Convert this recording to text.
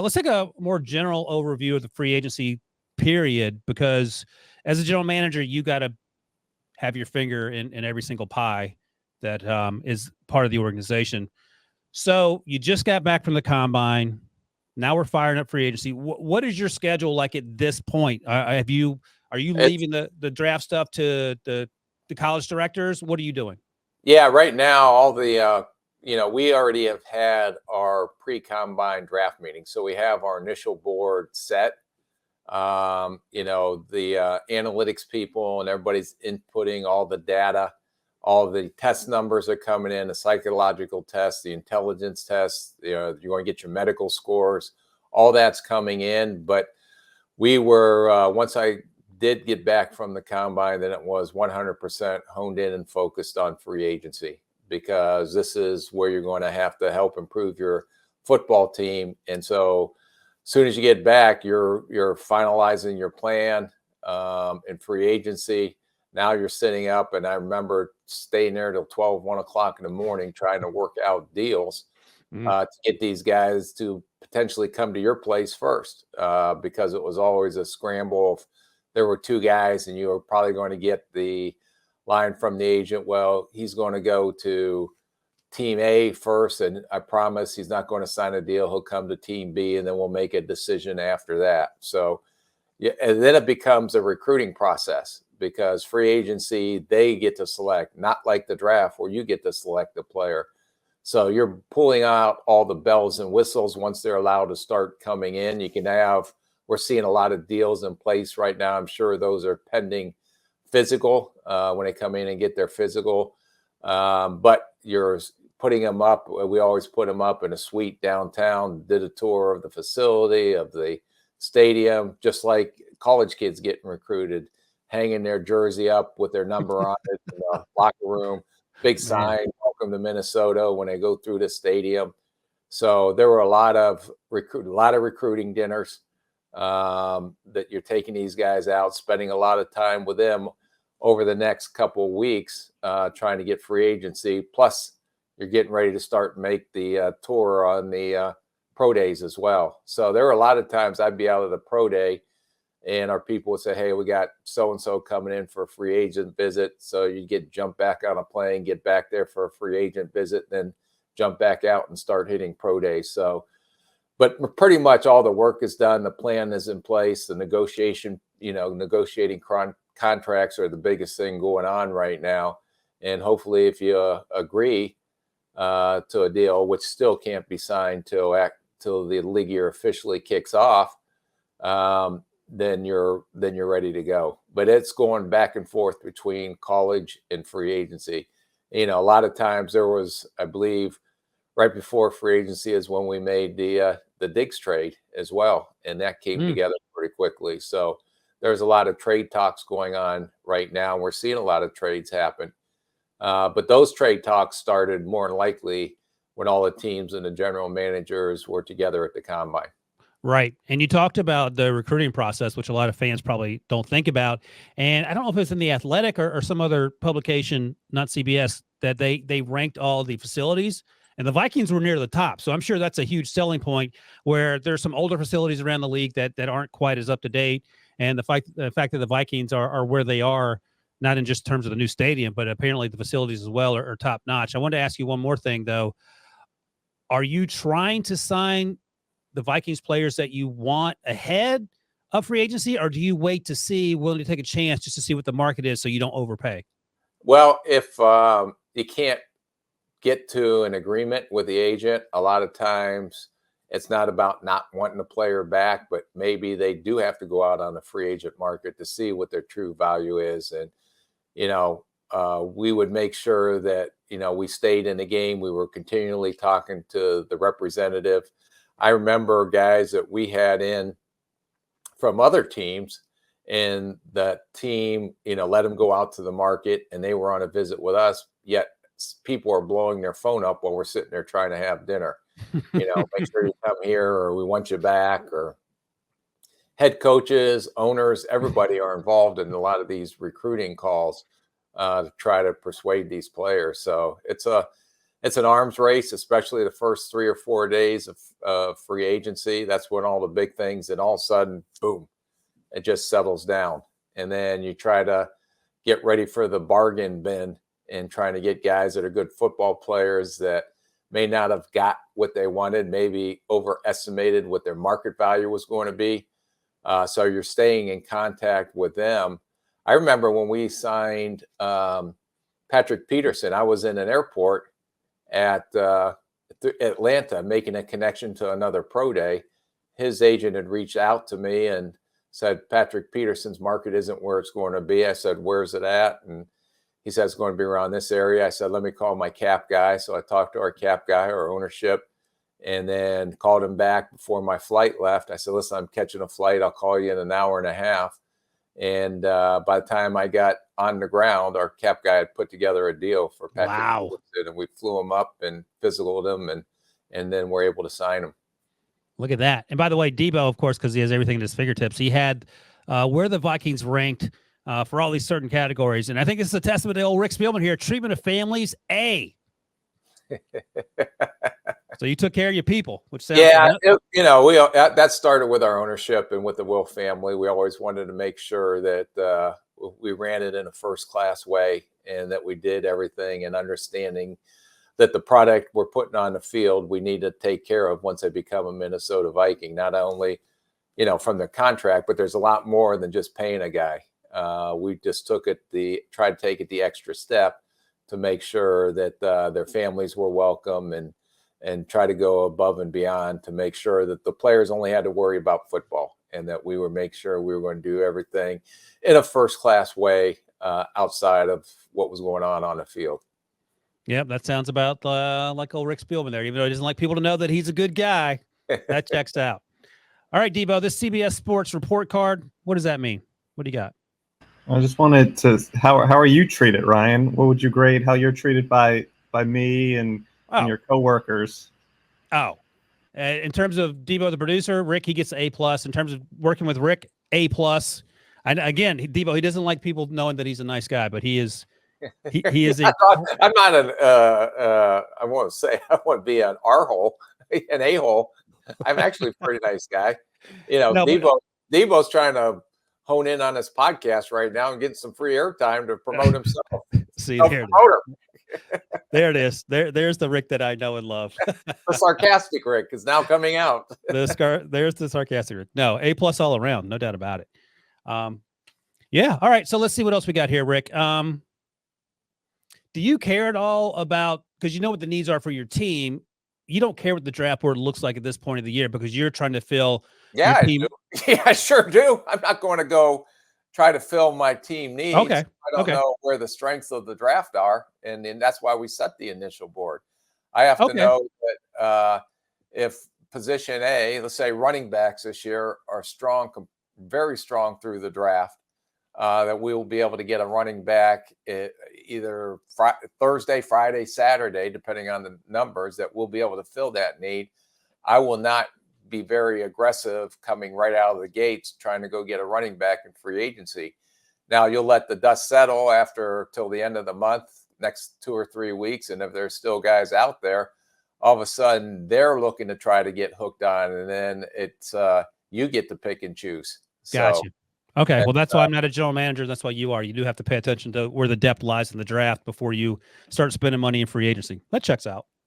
let's take a more general overview of the free agency period, because as a general manager, you got to have your finger in every single pie that is part of the organization. So you just got back from the combine. Now we're firing up free agency. What is your schedule like at this point? Are you leaving the draft stuff to the college directors? What are you doing? Yeah, right now, all the, we already have had our pre-combine draft meeting. So we have our initial board set. The analytics people and everybody's inputting all the data. All the test numbers are coming in, the psychological tests, the intelligence tests, you're going to get your medical scores. All that's coming in. But we were, once I did get back from the combine, then it was 100% honed in and focused on free agency, because this is where you're going to have to help improve your football team. And so as soon as you get back, you're finalizing your plan in free agency. Now you're sitting up, and I remember staying there till 12, 1 o'clock in the morning trying to work out deals to get these guys to potentially come to your place first, because it was always a scramble. If there were two guys and you were probably going to get the line from the agent, well, he's going to go to team A first, and I promise he's not going to sign a deal. He'll come to team B, and then we'll make a decision after that. So, yeah, and then it becomes a recruiting process, because free agency, they get to select, not like the draft where you get to select the player. So you're pulling out all the bells and whistles once they're allowed to start coming in. We're seeing a lot of deals in place right now. I'm sure those are pending physical when they come in and get their physical. But you're putting them up. We always put them up in a suite downtown, did a tour of the facility, of the stadium, just like college kids getting recruited, hanging their jersey up with their number on it in the locker room, big sign, welcome to Minnesota, when they go through the stadium. So there were a lot of recruiting dinners that you're taking these guys out, spending a lot of time with them over the next couple of weeks, trying to get free agency. Plus, you're getting ready to start and make the tour on the pro days as well. So there were a lot of times I'd be out of the pro day, and our people would say, hey, we got so-and-so coming in for a free agent visit. So you jump back on a plane, get back there for a free agent visit, then jump back out and start hitting pro days. So, but pretty much all the work is done. The plan is in place. The negotiating contracts are the biggest thing going on right now. And hopefully if you agree to a deal, which still can't be signed till the league year officially kicks off, then you're ready to go. But it's going back and forth between college and free agency. A lot of times there was, I believe, right before free agency is when we made the Diggs trade as well, and that came together pretty quickly. So there's a lot of trade talks going on right now. We're seeing a lot of trades happen, but those trade talks started more than likely when all the teams and the general managers were together at the combine. Right. And you talked about the recruiting process, which a lot of fans probably don't think about. And I don't know if it's in The Athletic or some other publication, not CBS, that they ranked all the facilities, and the Vikings were near the top. So I'm sure that's a huge selling point, where there's some older facilities around the league that aren't quite as up to date. And the fact that the Vikings are where they are, not in just terms of the new stadium, but apparently the facilities as well are top notch. I wanted to ask you one more thing, though. Are you trying to sign the Vikings players that you want ahead of free agency, or do you wait to see, willing to take a chance just to see what the market is so you don't overpay? Well, if you can't get to an agreement with the agent, a lot of times it's not about not wanting the player back, but maybe they do have to go out on the free agent market to see what their true value is. And, we would make sure that, we stayed in the game. We were continually talking to the representative. I remember guys that we had in from other teams, and that team, let them go out to the market, and they were on a visit with us, yet people are blowing their phone up while we're sitting there trying to have dinner. Make sure you come here, or we want you back. Or head coaches, owners, everybody are involved in a lot of these recruiting calls to try to persuade these players. So it's it's an arms race, especially the first 3 or 4 days of free agency. That's when all the big things, and all of a sudden, boom, it just settles down. And then you try to get ready for the bargain bin and trying to get guys that are good football players that may not have got what they wanted, maybe overestimated what their market value was going to be. So you're staying in contact with them. I remember when we signed Patrick Peterson, I was in an airport at Atlanta making a connection to another pro day. His agent had reached out to me and said, Patrick Peterson's market isn't where it's going to be. I said, where's it at? And he said, it's going to be around this area. I said, let me call my cap guy. So I talked to our cap guy, our ownership, and then called him back before my flight left. I said, listen, I'm catching a flight. I'll call you in an hour and a half. And by the time I got on the ground, our cap guy had put together a deal for Patrick. Wow. Peterson, and we flew him up and physicaled him, and then we're able to sign him. Look at that. And by the way, Debo, of course, because he has everything at his fingertips, he had where the Vikings ranked for all these certain categories. And I think this is a testament to old Rick Spielman here. Treatment of families, A. So you took care of your people, which sounds that started with our ownership and with the Will family. We always wanted to make sure that we ran it in a first-class way and that we did everything and understanding that the product we're putting on the field, we need to take care of once they become a Minnesota Viking, not only, from their contract, but there's a lot more than just paying a guy. We just tried to take it the extra step to make sure that their families were welcome and try to go above and beyond to make sure that the players only had to worry about football and that we would make sure we were going to do everything in a first-class way outside of what was going on the field. Yep, that sounds about like old Rick Spielman there, even though he doesn't like people to know that he's a good guy. That checks out. All right, Debo, this CBS Sports report card, what does that mean? What do you got? I just wanted to, how are you treated, Ryan? What would you grade how you're treated by me and your coworkers? Oh, in terms of Debo, the producer, Rick, he gets A+. In terms of working with Rick, A+. And again, Debo, he doesn't like people knowing that he's a nice guy, but he is. He is. I'm not I want to be an R-hole, an A-hole. I'm actually a pretty nice guy. Debo's trying to hone in on this podcast right now and getting some free airtime to promote himself. See, there it is. There's the Rick that I know and love. The sarcastic Rick is now coming out. There's the sarcastic Rick. No, A+ all around, no doubt about it. Yeah. All right. So let's see what else we got here, Rick. Do you care at all about, because you know what the needs are for your team? You don't care what the draft board looks like at this point of the year because you're trying to fill. Yeah, I do. Yeah, I sure do. I'm not going to go try to fill my team needs. Okay. I don't know where the strengths of the draft are, and that's why we set the initial board. I have to know that if position A, let's say running backs this year, are strong, very strong through the draft, that we will be able to get a running back either Thursday, Friday, Saturday, depending on the numbers, that we'll be able to fill that need. I will not be very aggressive coming right out of the gates trying to go get a running back in free agency. Now you'll let the dust settle till the end of the month, next 2 or 3 weeks. And if there's still guys out there, all of a sudden they're looking to try to get hooked on. And then it's you get to pick and choose. Gotcha. Okay. Well, that's why I'm not a general manager. That's why you are. You do have to pay attention to where the depth lies in the draft before you start spending money in free agency. That checks out.